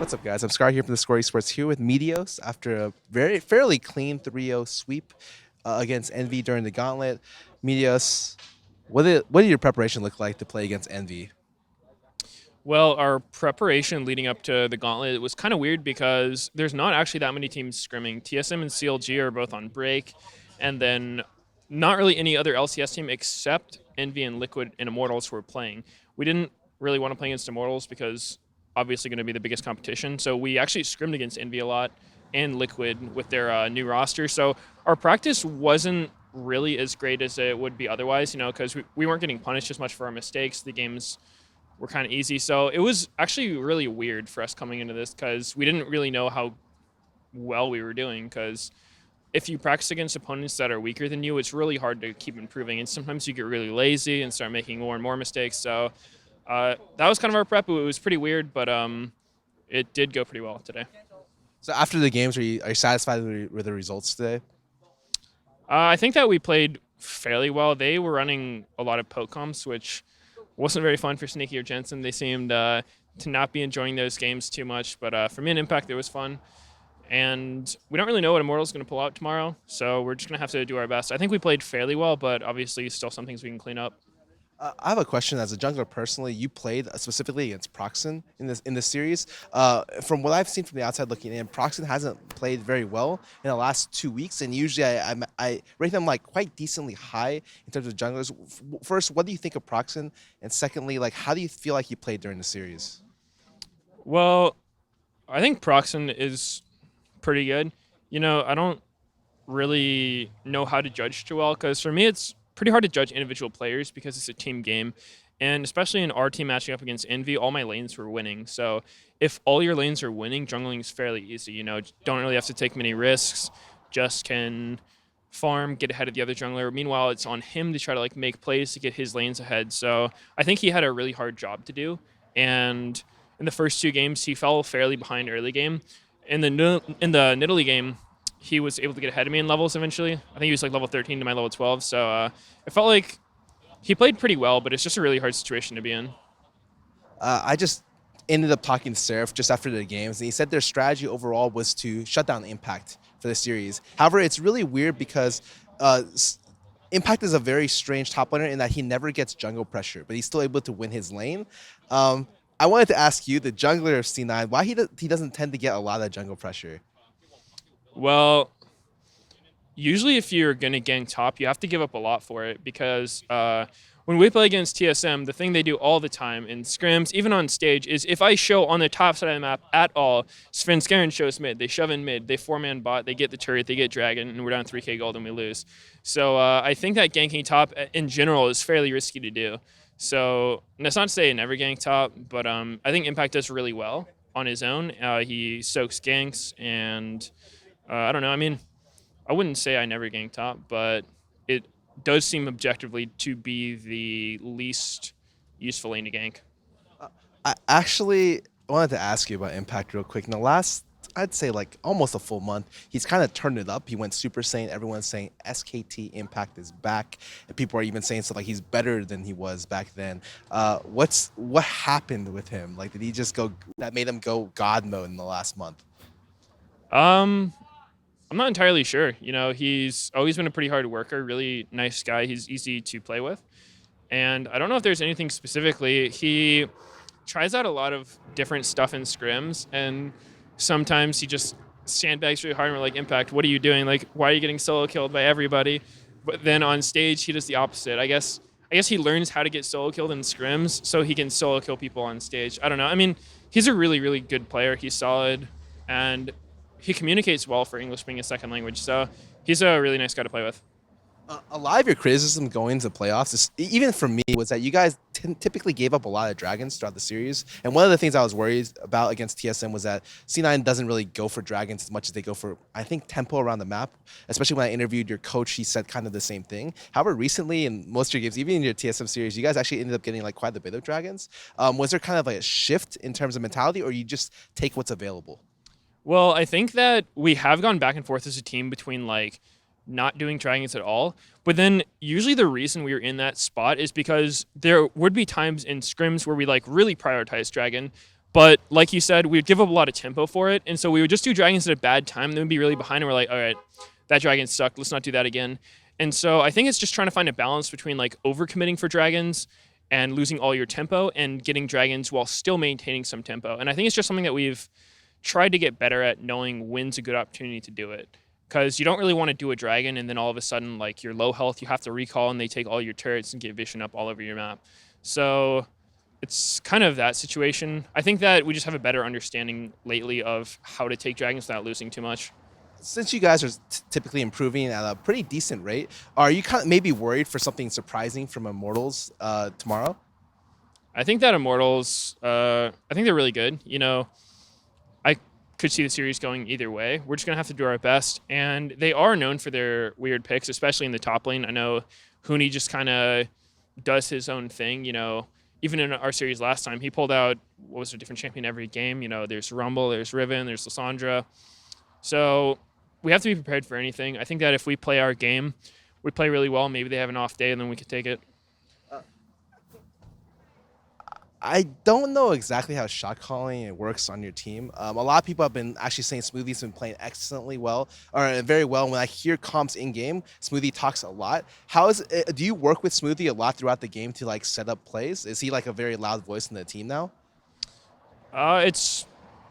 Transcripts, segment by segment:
What's up, guys? I'm Scar here from theScore eSports here with Meteos after a fairly clean 3-0 sweep against Envy during the gauntlet. Meteos, what did your preparation look like to play against Envy? Well, our preparation leading up to the gauntlet was kind of weird because there's not actually that many teams scrimming. TSM and CLG are both on break, and then not really any other LCS team except Envy and Liquid and Immortals who were playing. We didn't really want to play against Immortals because obviously going to be the biggest competition. So we actually scrimmed against Envy a lot and Liquid with their new roster. So our practice wasn't really as great as it would be otherwise, because we weren't getting punished as much for our mistakes. The games were kind of easy. So it was actually really weird for us coming into this because we didn't really know how well we were doing. Because if you practice against opponents that are weaker than you, it's really hard to keep improving. And sometimes you get really lazy and start making more and more mistakes. So that was kind of our prep. It was pretty weird, but it did go pretty well today. So after the games, are you satisfied with the results today? I think that we played fairly well. They were running a lot of poke comps, which wasn't very fun for Sneaky or Jensen. They seemed to not be enjoying those games too much. But for me and Impact, it was fun. And we don't really know what Immortals is going to pull out tomorrow, so we're just going to have to do our best. I think we played fairly well, but obviously still some things we can clean up. I have a question. As a jungler, personally, you played specifically against Proxxon in this series. From what I've seen from the outside looking in, Proxxon hasn't played very well in the last 2 weeks, and usually I rate them like quite decently high in terms of junglers. First, what do you think of Proxxon, and secondly, like how do you feel like he played during the series? Well, I think Proxxon is pretty good. I don't really know how to judge too well because for me it's pretty hard to judge individual players because it's a team game. And especially in our team matching up against Envy, all my lanes were winning. So if all your lanes are winning, jungling is fairly easy. Don't really have to take many risks. Just can farm, get ahead of the other jungler. Meanwhile, it's on him to try to make plays to get his lanes ahead. So I think he had a really hard job to do. And in the first two games, he fell fairly behind early game. In the Nidalee game, he was able to get ahead of me in levels eventually. I think he was level 13 to my level 12. So it felt like he played pretty well, but it's just a really hard situation to be in. I just ended up talking to Seraph just after the games, and he said their strategy overall was to shut down Impact for the series. However, it's really weird because Impact is a very strange top laner in that he never gets jungle pressure, but he's still able to win his lane. I wanted to ask you, the jungler of C9, why he doesn't tend to get a lot of jungle pressure. Well, usually if you're going to gank top, you have to give up a lot for it because when we play against TSM, the thing they do all the time in scrims, even on stage, is if I show on the top side of the map at all, scarra shows mid, they shove in mid, they 4-man bot, they get the turret, they get dragon, and we're down 3k gold and we lose. So I think that ganking top in general is fairly risky to do. So that's not to say I never gank top, but I think Impact does really well on his own. He soaks ganks and I don't know. I mean, I wouldn't say I never gank top, but it does seem objectively to be the least useful lane to gank. I actually wanted to ask you about Impact real quick. In the last, I'd say almost a full month, he's kind of turned it up. He went Super Saiyan. Everyone's saying SKT Impact is back, and people are even saying stuff like he's better than he was back then. What happened with him? Did he just go that made him go God mode in the last month? I'm not entirely sure. He's always been a pretty hard worker, really nice guy. He's easy to play with. And I don't know if there's anything specifically. He tries out a lot of different stuff in scrims, and sometimes he just sandbags really hard and we're like, Impact, what are you doing? Why are you getting solo killed by everybody? But then on stage, he does the opposite. I guess he learns how to get solo killed in scrims so he can solo kill people on stage. I don't know. I mean, he's a really, really good player. He's solid, and he communicates well for English being a second language, so he's a really nice guy to play with. A lot of your criticism going into playoffs, even for me, was that you guys typically gave up a lot of dragons throughout the series. And one of the things I was worried about against TSM was that C9 doesn't really go for dragons as much as they go for, I think, tempo around the map. Especially when I interviewed your coach, he said kind of the same thing. However, recently in most of your games, even in your TSM series, you guys actually ended up getting quite a bit of dragons. Was there kind of a shift in terms of mentality, or you just take what's available? Well, I think that we have gone back and forth as a team between not doing dragons at all. But then usually the reason we were in that spot is because there would be times in scrims where we really prioritize dragon, But like you said, we would give up a lot of tempo for it, and so we would just do dragons at a bad time. Then we'd be really behind, and we're like, all right, that dragon sucked. Let's not do that again. And so I think it's just trying to find a balance between like overcommitting for dragons and losing all your tempo and getting dragons while still maintaining some tempo. And I think it's just something that we've tried to get better at, knowing when's a good opportunity to do it. Because you don't really want to do a dragon and then all of a sudden, like, you're low health, you have to recall, and they take all your turrets and get vision up all over your map. So it's kind of that situation. I think that we just have a better understanding lately of how to take dragons without losing too much. Since you guys are typically improving at a pretty decent rate, are you kind of maybe worried for something surprising from Immortals tomorrow? I think that Immortals, I think they're really good. I could see the series going either way. We're just going to have to do our best. And they are known for their weird picks, especially in the top lane. I know Huni just kind of does his own thing. Even in our series last time, he pulled out, what was a different champion every game. There's Rumble, there's Riven, there's Lissandra. So we have to be prepared for anything. I think that if we play our game, we play really well. Maybe they have an off day, and then we could take it. I don't know exactly how shot calling works on your team. A lot of people have been actually saying Smoothie's been playing excellently well, or very well. When I hear comps in game, Smoothie talks a lot. Do you work with Smoothie a lot throughout the game to like set up plays? Is he like a very loud voice in the team now? It's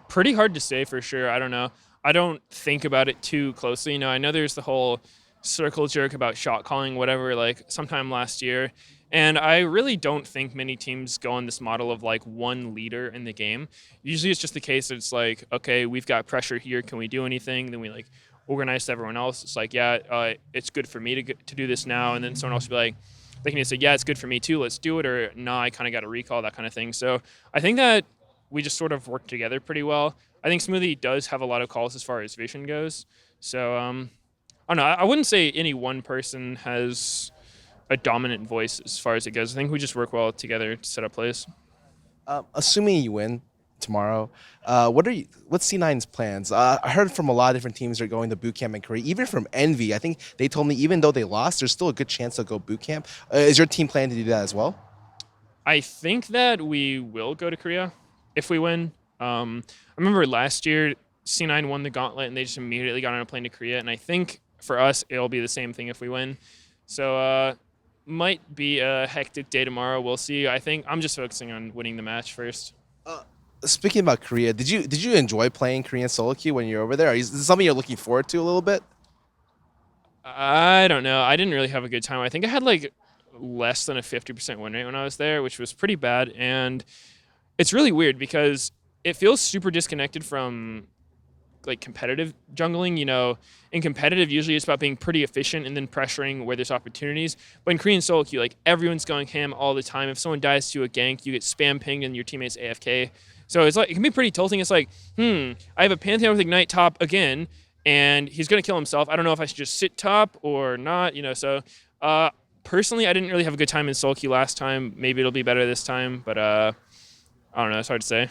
pretty hard to say for sure. I don't know. I don't think about it too closely. I know there's the whole circle jerk about shot calling, whatever, like sometime last year. And I really don't think many teams go on this model of like one leader in the game. Usually it's just the case that it's like, okay, we've got pressure here. Can we do anything? Then we like organize to everyone else. It's like, yeah, it's good for me to do this now. And then someone else will be like, they can just say, yeah, it's good for me too. Let's do it. Or no, I kind of got to recall, that kind of thing. So I think that we just sort of work together pretty well. I think Smoothie does have a lot of calls as far as vision goes. So I don't know. I wouldn't say any one person has a dominant voice as far as it goes. I think we just work well together to set up plays. Assuming you win tomorrow, what's C9's plans? I heard from a lot of different teams are going to Bootcamp in Korea. Even from Envy, I think they told me even though they lost, there's still a good chance they'll go Bootcamp. Is your team planning to do that as well? I think that we will go to Korea if we win. I remember last year C9 won the gauntlet and they just immediately got on a plane to Korea. And I think for us, it'll be the same thing if we win. So might be a hectic day tomorrow. We'll see. I think I'm just focusing on winning the match first. Speaking about Korea, did you enjoy playing Korean solo queue when you're over there? Is this something you're looking forward to a little bit? I don't know. I didn't really have a good time. I think I had like less than a 50% win rate when I was there, which was pretty bad. And it's really weird because it feels super disconnected from like competitive jungling. In competitive, usually it's about being pretty efficient and then pressuring where there's opportunities. But in Korean solo queue, like everyone's going ham all the time. If someone dies to a gank, you get spam pinged and your teammate's AFK. So it's like it can be pretty tilting. It's like, I have a Pantheon with Ignite top again, and he's gonna kill himself. I don't know if I should just sit top or not. So personally, I didn't really have a good time in solo queue last time. Maybe it'll be better this time, but I don't know. It's hard to say.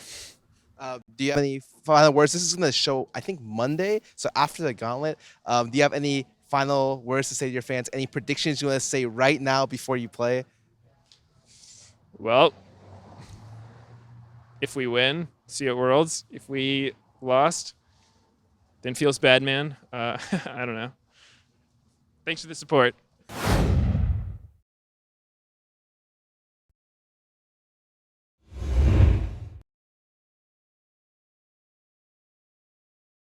Do you have any final words? This is going to show, I think, Monday. So after the gauntlet, do you have any final words to say to your fans? Any predictions you want to say right now before you play? Well, if we win, see you at Worlds. If we lost, then feels bad, man. I don't know. Thanks for the support.